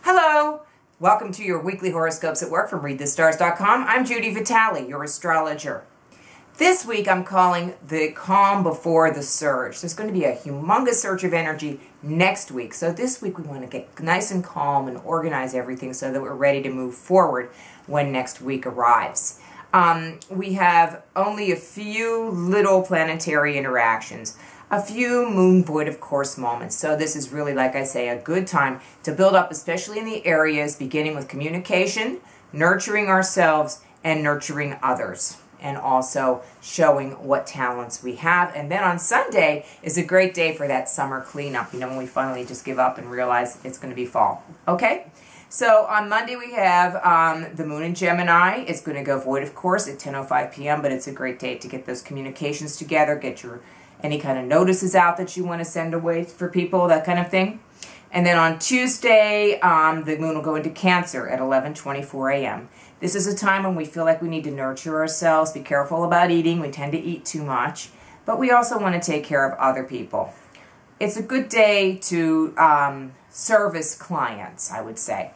Hello! Welcome to your weekly horoscopes at work from readthestars.com. I'm Judy Vitale, your astrologer. This week I'm calling the calm before the surge. There's going to be a humongous surge of energy next week. So this week we want to get nice and calm and organize everything so that we're ready to move forward when next week arrives. We have only a few little planetary interactions. A few moon void of course moments. So this is really, like I say, a good time to build up, especially in the areas beginning with communication, nurturing ourselves, and nurturing others, and also showing what talents we have. And then on Sunday is a great day for that summer cleanup, when we finally just give up and realize it's going to be fall. Okay? So on Monday we have the moon in Gemini. It's going to go void of course at 10:05 p.m., but it's a great day to get those communications together, get your any kind of notices out that you want to send away for people, that kind of thing. And then on Tuesday, the moon will go into Cancer at 11:24 a.m. This is a time when we feel like we need to nurture ourselves, be careful about eating. We tend to eat too much, but we also want to take care of other people. It's a good day to service clients, I would say.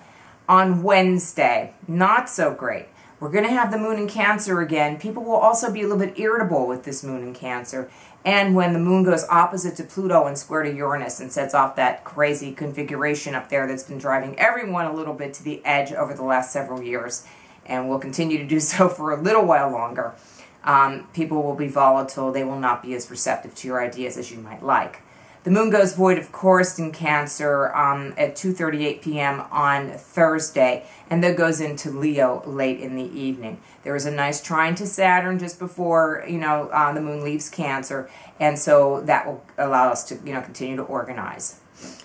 On Wednesday, not so great. We're going to have the moon in Cancer again. People will also be a little bit irritable with this moon in Cancer. And when the moon goes opposite to Pluto and square to Uranus and sets off that crazy configuration up there that's been driving everyone a little bit to the edge over the last several years, and will continue to do so for a little while longer, people will be volatile. They will not be as receptive to your ideas as you might like. The moon goes void, of course, in Cancer at 2:38 p.m. on Thursday, and then goes into Leo late in the evening. There is a nice trine to Saturn just before, the moon leaves Cancer, and so that will allow us to, continue to organize.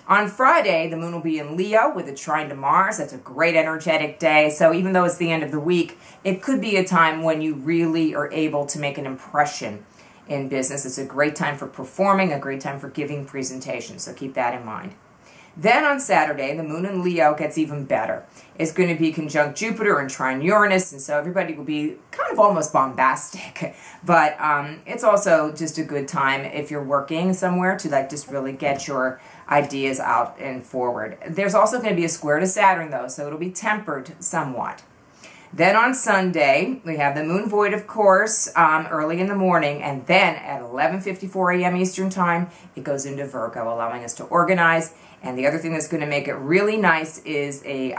On Friday, the moon will be in Leo with a trine to Mars. That's a great energetic day. So even though it's the end of the week, it could be a time when you really are able to make an impression in business. It's a great time for performing, a great time for giving presentations, so keep that in mind. Then on Saturday, the moon in Leo gets even better. It's going to be conjunct Jupiter and trine Uranus, and so everybody will be kind of almost bombastic. But it's also just a good time if you're working somewhere to just really get your ideas out and forward. There's also going to be a square to Saturn though, so it'll be tempered somewhat. Then on Sunday, we have the moon void, of course, early in the morning, and then at 11:54 a.m. Eastern Time, it goes into Virgo, allowing us to organize. And the other thing that's going to make it really nice is a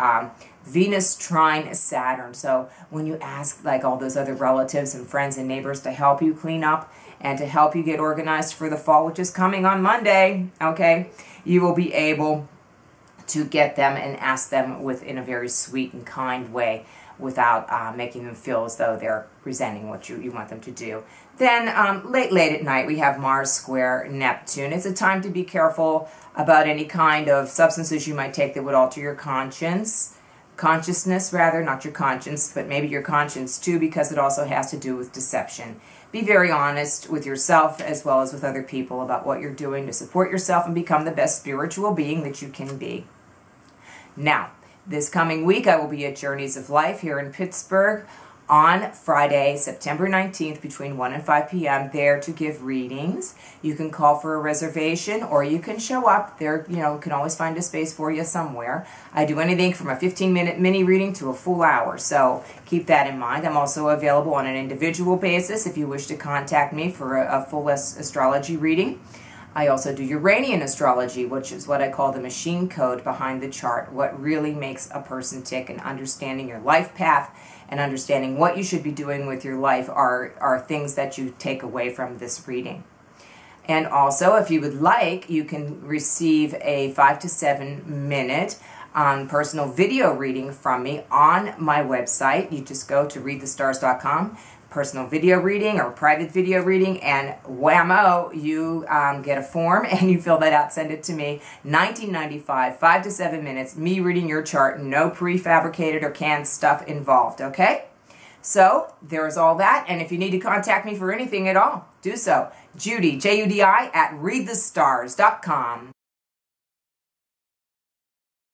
Venus trine Saturn. So when you ask all those other relatives and friends and neighbors to help you clean up and to help you get organized for the fall, which is coming on Monday, okay, you will be able to get them and ask them in a very sweet and kind way, without making them feel as though they're resenting what you want them to do. Then late at night, we have Mars square Neptune. It's a time to be careful about any kind of substances you might take that would alter your consciousness rather, not your conscience, but maybe your conscience too, because it also has to do with deception. Be very honest with yourself as well as with other people about what you're doing to support yourself and become the best spiritual being that you can be. Now, this coming week, I will be at Journeys of Life here in Pittsburgh on Friday, September 19th, between 1 and 5 p.m. there to give readings. You can call for a reservation or you can show up. There, can always find a space for you somewhere. I do anything from a 15-minute mini reading to a full hour, so keep that in mind. I'm also available on an individual basis if you wish to contact me for a full astrology reading. I also do Uranian astrology, which is what I call the machine code behind the chart, what really makes a person tick, and understanding your life path and understanding what you should be doing with your life are things that you take away from this reading. And also, if you would like, you can receive a 5 to 7 minute personal video reading from me on my website. You just go to readthestars.com. Personal video reading or private video reading, and whammo, you get a form and you fill that out, send it to me. $19.95, 5 to 7 minutes, me reading your chart, no prefabricated or canned stuff involved, okay? So there's all that, and if you need to contact me for anything at all, do so. Judy, Judi, at readthestars.com.